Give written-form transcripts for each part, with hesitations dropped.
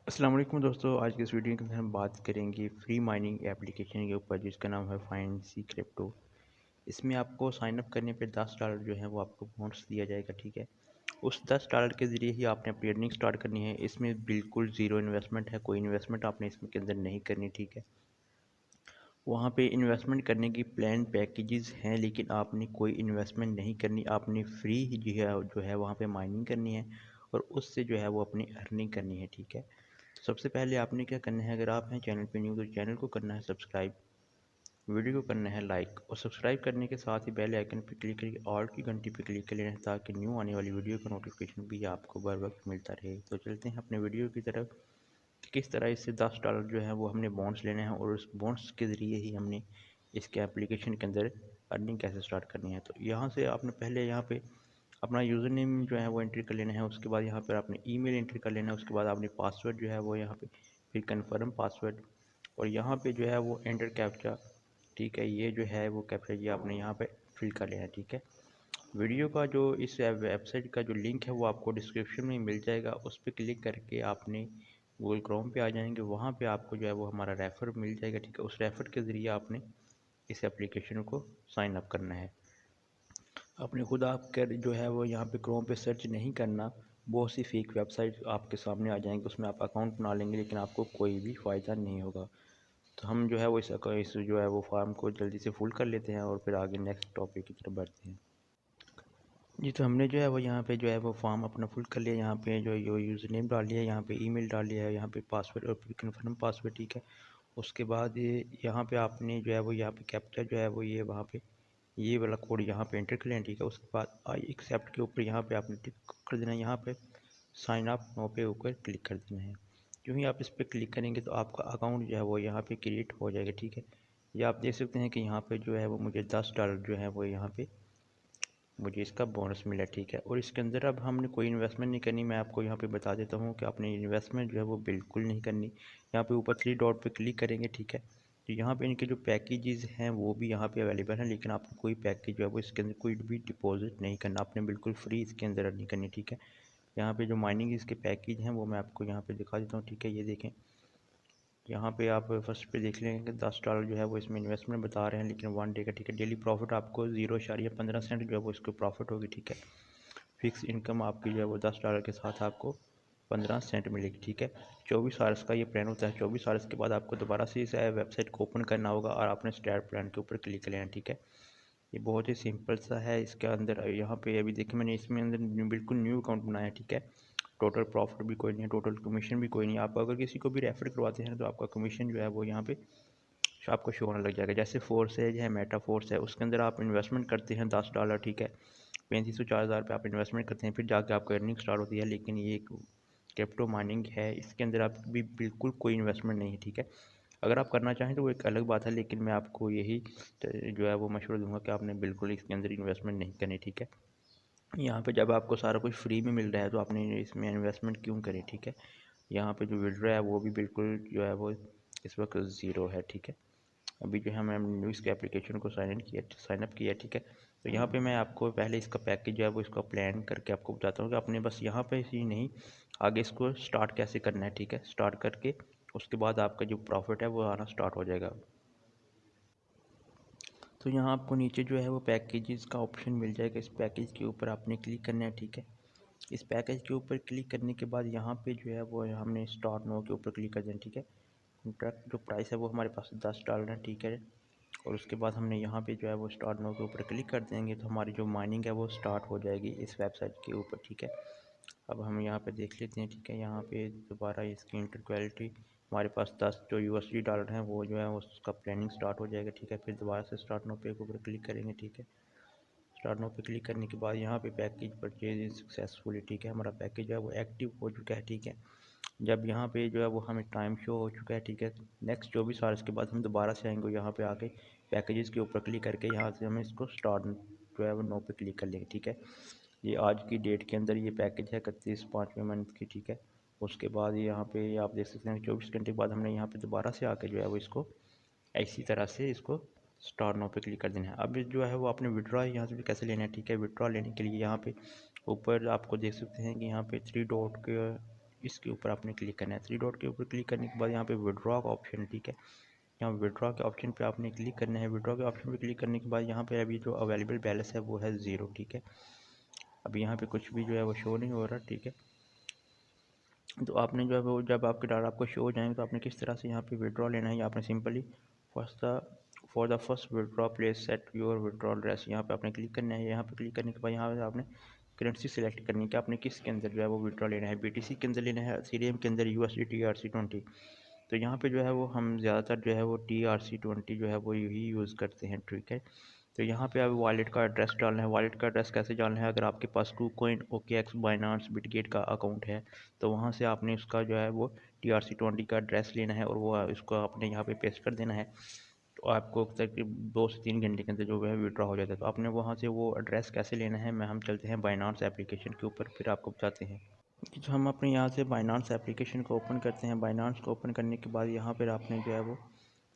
अस्सलाम वालेकुम दोस्तों। आज की इस वीडियो के अंदर हम बात करेंगे फ्री माइनिंग एप्लीकेशन के ऊपर जिसका नाम है फाइंडसी क्रिप्टो। इसमें आपको साइन अप करने पे $10 जो है वो आपको बोनस दिया जाएगा, ठीक है। उस $10 के ज़रिए ही आपने अपनी अर्निंग स्टार्ट करनी है। इसमें बिल्कुल ज़ीरो इन्वेस्टमेंट है, कोई इन्वेस्टमेंट आपने इसमें के अंदर नहीं करनी, ठीक है। वहाँ पे इन्वेस्टमेंट करने की प्लान पैकेजेस हैं, लेकिन आपने कोई इन्वेस्टमेंट नहीं करनी। आपने फ्री ही जो है वहाँ पे माइनिंग करनी है और उससे जो है वो अपनी अर्निंग करनी है, ठीक है। सबसे पहले आपने क्या करना है, अगर आप हैं चैनल पे न्यू तो चैनल को करना है सब्सक्राइब, वीडियो को करना है लाइक और सब्सक्राइब करने के साथ ही बेल आइकन पर क्लिक करके ऑल की घंटी पर क्लिक कर लेना है ताकि न्यू आने वाली वीडियो का नोटिफिकेशन भी आपको बर वक्त मिलता रहे। तो चलते हैं अपने वीडियो की तरफ। किस तरह इससे $10 जो है वो हमने बॉन्ड्स लेने हैं और उस बॉन्ड्स के ज़रिए ही हमने इसके एप्लीकेशन के अंदर अर्निंग कैसे स्टार्ट करनी है। तो यहाँ से आपने पहले यहाँ पे अपना यूज़र नेम जो है वो एंट्री कर लेना है। उसके बाद यहाँ पर आपने ईमेल एंट्री कर लेना है। उसके बाद आपने पासवर्ड जो है वो यहाँ पे फिर कन्फर्म पासवर्ड और यहाँ पे जो है वो एंटर कैप्चा, ठीक है। ये जो है वो कैप्चा ये आपने यहाँ पे फिल कर लेना है, ठीक है। वीडियो का जो इस वेबसाइट का जो लिंक है वो आपको डिस्क्रिप्शन में मिल जाएगा। उस पर क्लिक करके आपने गूगल क्रोम पे आ जाएंगे, वहाँ पे आपको जो है वो हमारा रेफ़र मिल जाएगा, ठीक है। उस रेफ़र के ज़रिए आपने इस एप्लीकेशन को साइन अप करना है। आपने खुद आप कर जो है वो यहाँ पे क्रोम पे सर्च नहीं करना। बहुत सी फेक वेबसाइट आपके सामने आ जाएंगी, उसमें आप अकाउंट बना लेंगे लेकिन आपको कोई भी फ़ायदा नहीं होगा। तो हम जो है वो इस जो है वो फॉर्म को जल्दी से फुल कर लेते हैं और फिर आगे नेक्स्ट टॉपिक की तरफ बढ़ते हैं। जी, तो हमने जो है वो यहाँ पे जो है वो फॉर्म अपना फुल कर लिया। यहाँ पे जो यूज़र नेम डाल लिया, यहाँ पे ईमेल डाल लिया है, यहाँ पे पासवर्ड और फिर कन्फर्म पासवर्ड, ठीक है। उसके बाद यहाँ पे आपने जो है वो यहाँ पे कैप्चा जो है वो ये वहाँ पे ये वाला कोड यहाँ पे एंटर कर लेना, ठीक है। उसके बाद आई एक्सेप्ट के ऊपर यहाँ पे आपने टिक कर देना है। यहाँ पे साइन अप नो पे ऊपर क्लिक कर देना है। जो ही आप इस पर क्लिक करेंगे तो आपका अकाउंट जो है वो यहाँ पे क्रिएट हो जाएगा, ठीक है। ये आप देख सकते हैं कि यहाँ पे जो है वो मुझे $10 जो है वो यहाँ पे मुझे इसका बोनस मिला, ठीक है। और इसके अंदर अब हमने कोई इन्वेस्टमेंट नहीं करनी। मैं आपको यहाँ पे बता देता हूँ कि आपने इन्वेस्टमेंट जो है वो बिल्कुल नहीं करनी। यहाँ पे ऊपर थ्री डॉट पे क्लिक करेंगे, ठीक है। तो यहाँ पे इनके जो पैकेजेस हैं वो भी यहाँ पे अवेलेबल हैं, लेकिन आपको कोई पैकेज जो है वो इसके अंदर कोई भी डिपॉजिट नहीं करना। आपने बिल्कुल फ्री इसके अंदर अर्निंग करनी, ठीक है। यहाँ पे जो माइनिंग इसके पैकेज हैं वो मैं आपको यहाँ पे दिखा देता हूँ, ठीक है। ये देखें, यहाँ पे आप फर्स्ट पे देख लेंगे कि $10 जो है वो इसमें इन्वेस्टमेंट बता रहे हैं, लेकिन 1 डे का, ठीक है। डेली प्रॉफिट आपको 0.15 जो है वो इसको प्रॉफिट होगी, ठीक है। फिक्स इनकम आपकी जो है वो $10 के साथ आपको 15 सेंट मिलेगी, ठीक है। 24 आवर्स का ये प्लान होता है। 24 आवर्स के बाद आपको दोबारा से इस वेबसाइट को ओपन करना होगा और आपने स्टार्ट प्लान के ऊपर क्लिक कर लेना, ठीक है। ये बहुत ही सिंपल सा है। इसके अंदर यहाँ पे अभी देखिए मैंने इसमें अंदर बिल्कुल न्यू अकाउंट बनाया, ठीक है। टोटल प्रॉफिट भी कोई नहीं है, टोटल कमीशन भी कोई नहीं है। आप अगर किसी को भी रेफर करवाते हैं तो आपका कमीशन जो है वो यहाँ पे आपको शो होने लग जाएगा। जैसे फोर्सेज है, मेटा फोर्स है, उसके अंदर आप इन्वेस्टमेंट करते हैं $10, ठीक है। 35 से 40 हज़ार पे आप इन्वेस्टमेंट करते हैं, फिर जाके आपको अर्निंग स्टार्ट होती है। लेकिन ये एक क्रिप्टो माइनिंग है, इसके अंदर आप भी बिल्कुल कोई इन्वेस्टमेंट नहीं है, ठीक है। अगर आप करना चाहें तो वो एक अलग बात है, लेकिन मैं आपको यही जो है वो मशवरा दूंगा कि आपने बिल्कुल इसके अंदर इन्वेस्टमेंट नहीं करनी, ठीक है। यहाँ पे जब आपको सारा कुछ फ्री में मिल रहा है तो आपने इसमें इन्वेस्टमेंट क्यों करें, ठीक है। यहाँ पे जो विड्रॉ है वो भी बिल्कुल जो है वो इस वक्त ज़ीरो है, ठीक है। अभी जो है मैंने न्यू इसके एप्लीकेशन को साइन अप किया, ठीक है। तो यहाँ पे मैं आपको पहले इसका पैकेज जो है वो इसका प्लान करके आपको बताता हूँ कि आपने बस यहाँ पे ही नहीं आगे इसको स्टार्ट कैसे करना है, ठीक है। स्टार्ट करके उसके बाद आपका जो प्रॉफिट है वो आना स्टार्ट हो जाएगा। तो यहाँ आपको नीचे जो है वो पैकेजेस का ऑप्शन मिल जाएगा। इस पैकेज के ऊपर आपने क्लिक करना है, ठीक है। इस पैकेज के ऊपर क्लिक करने के बाद यहाँ पे जो है वो हमने स्टार्ट नो के ऊपर क्लिक कर देना, ठीक है। कॉन्ट्रैक्ट जो प्राइस है वो हमारे पास $10 है, ठीक है। और उसके बाद हमने यहाँ पे जो है वो स्टार्ट नो के ऊपर क्लिक कर देंगे तो हमारी जो माइनिंग है वो स्टार्ट हो जाएगी इस वेबसाइट के ऊपर, ठीक है। अब हम यहाँ पे देख लेते हैं, ठीक है। यहाँ पे दोबारा इसकी इंटर क्वालिटी हमारे पास 10 जो USD हैं वो जो है उसका प्लानिंग स्टार्ट हो जाएगा, ठीक है। फिर दोबारा से स्टार्ट नो पे ऊपर क्लिक करेंगे, ठीक है। स्टार्ट नो पे क्लिक करने के बाद यहाँ पे पैकेज परचेज इज सक्सेसफुली, ठीक है। हमारा पैकेज है वो एक्टिव हो चुका है, ठीक है। जब यहाँ पे जो है वो हमें टाइम शो हो चुका है, ठीक है। नेक्स्ट 24 आवर्स के बाद हम दोबारा से आएंगे यहाँ पे आके पैकेजेस के ऊपर क्लिक करके यहाँ से हमें इसको स्टार्ट जो है वो नो पे क्लिक कर लेंगे, ठीक है। ये आज की डेट के अंदर ये पैकेज है 31/5वें मंथ की, ठीक है। उसके बाद यहाँ पे आप देख सकते हैं 24 घंटे के बाद हमने यहाँ पे दोबारा से आके जो है वो इसको इसी तरह से इसको स्टार नो पे क्लिक कर देना है। अब जो है वो आपने विड्रॉ यहाँ से भी कैसे लेना है, ठीक है। विड्रॉ लेने के लिए यहाँ पे ऊपर आपको देख सकते हैं कि यहाँ पे थ्री डॉट के इसके ऊपर आपने क्लिक करना है। थ्री डॉट के ऊपर क्लिक करने के बाद यहाँ पे विड्रॉ का ऑप्शन, ठीक है, यहाँ विड्रॉ के ऑप्शन पे आपने क्लिक करना है। विड्रॉ के ऑप्शन पे क्लिक करने के बाद यहाँ पे अभी जो अवेलेबल बैलेंस है वो है 0, ठीक है। अभी यहाँ पे कुछ भी जो है वो शो नहीं हो रहा, ठीक है। तो आपने जो है वो जब आपके डाटा आपको शो हो जाएंगे तो आपने किस तरह से यहाँ पे विड्रॉ लेना है, या आपने simply for the first withdraw place set your withdrawal address, यहाँ पे आपने क्लिक करना है। यहाँ पे क्लिक करने के बाद यहाँ पे आपने करेंसी सेलेक्ट करनी है कि आपने किस के अंदर जो है वो विड्रॉ लेना है, BTC के अंदर लेना है, Ethereum के अंदर, USDT TRC20। तो यहाँ पे जो है वो हम ज़्यादातर जो है वो TRC20 जो है वो यही यूज़ करते हैं, ठीक है। तो यहाँ पे अब वॉलेट का एड्रेस डालना है। वॉलेट का एड्रेस कैसे डालना है, अगर आपके पास KuCoin, OKX, बाइनांस, बिटगेट का अकाउंट है तो वहाँ से आपने उसका जो है वो TRC20 का एड्रेस लेना है और वो इसको आपने यहाँ पे पेस्ट कर देना है। तो आपको तकरीबन 2 से 3 घंटे के अंदर जो है विड्रॉ हो जाता है। तो आपने वहाँ से वो एड्रेस कैसे लेना है, हम चलते हैं बाइनांस एप्लीकेशन के ऊपर, फिर आपको बताते हैं। जो हम अपने यहाँ से बाइनांस एप्लीकेशन को ओपन करते हैं। बाइनांस को ओपन करने के बाद यहाँ पर आपने जो है वो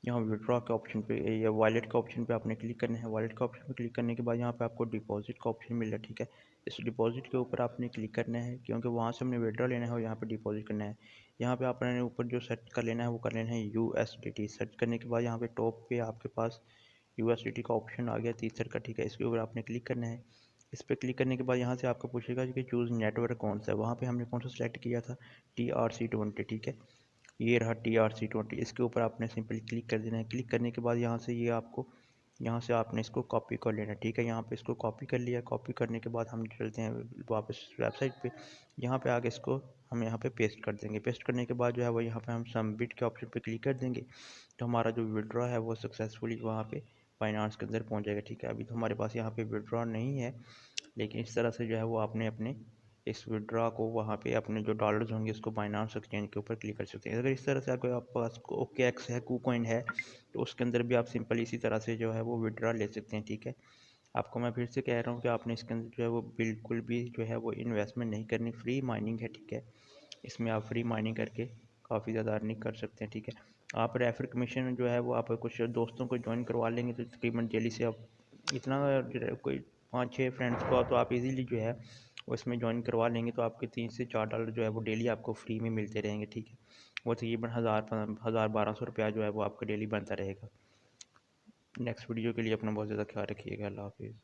यहाँ विड्रॉ के ऑप्शन पे या वॉलेट के ऑप्शन पे आपने क्लिक करना है। वॉलेट के ऑप्शन पे क्लिक करने के बाद यहाँ पे आपको डिपॉजिट का ऑप्शन मिल रहा है, ठीक है। इस डिपॉजिट के ऊपर आपने क्लिक करना है क्योंकि वहाँ से हमने विड्रॉ लेना है और यहाँ पे डिपॉजिट करना है। यहाँ पे आपने ऊपर जो सर्च कर लेना है वो कर लेना है USDT। सर्च करने के बाद यहाँ पे टॉप पे आपके पास USDT का ऑप्शन आ गया तीसरा का, ठीक है। इसके ऊपर आपने क्लिक करना है। इस पर क्लिक करने के बाद यहाँ से आपको पूछेगा कि चूज़ नेटवर्क कौन सा है। वहाँ पे हमने कौन सा सेलेक्ट किया था, TRC20, ठीक है। ये रहा TRC20। इसके ऊपर आपने सिंपली क्लिक कर देना है। क्लिक करने के बाद यहाँ से ये आपको यहाँ से आपने इसको कॉपी कर लेना है, ठीक है। यहाँ पे इसको कॉपी कर लिया। कॉपी करने के बाद हम चलते हैं वापस वेबसाइट पे। यहाँ पे आके इसको हम यहाँ पे पेस्ट कर देंगे। पेस्ट करने के बाद जो है वो यहाँ पे हम सबमिट के ऑप्शन पे क्लिक कर देंगे तो हमारा जो विड्रॉ है वो सक्सेसफुली वहाँ पे फाइनेंस के अंदर पहुँच जाएगा, ठीक है। अभी तो हमारे पास यहाँ पे विड्रॉ नहीं है, लेकिन इस तरह से जो है वो आपने अपने इस विड्रॉ को वहाँ पे अपने जो डॉलर्स होंगे उसको बाइनांस एक्सचेंज के ऊपर क्लिक कर सकते हैं। अगर इस तरह से आपके पास OKX है, KuCoin है, तो उसके अंदर भी आप सिंपल इसी तरह से जो है वो विड्रॉ ले सकते हैं, ठीक है। आपको मैं फिर से कह रहा हूँ कि आपने इसके अंदर जो है वो बिल्कुल भी जो है वो इन्वेस्टमेंट नहीं करनी, फ्री माइनिंग है, ठीक है। इसमें आप फ्री माइनिंग करके काफ़ी ज़्यादा अर्निंग कर सकते हैं, ठीक है। आप रेफर कमीशन जो है वो आप कुछ दोस्तों को ज्वाइन करवा लेंगे तो तकरीबन डेली से आप इतना कोई 5-6 फ्रेंड्स को तो आप इजीली जो है वो इसमें ज्वाइन करवा लेंगे तो आपके 3 से 4 डॉलर जो है वो डेली आपको फ्री में मिलते रहेंगे, ठीक है। वो तकरीबन 1000-1200 रुपया जो है वो आपका डेली बनता रहेगा। नेक्स्ट वीडियो के लिए अपना बहुत ज़्यादा ख्याल रखिएगा। अल्लाह हाफिज़।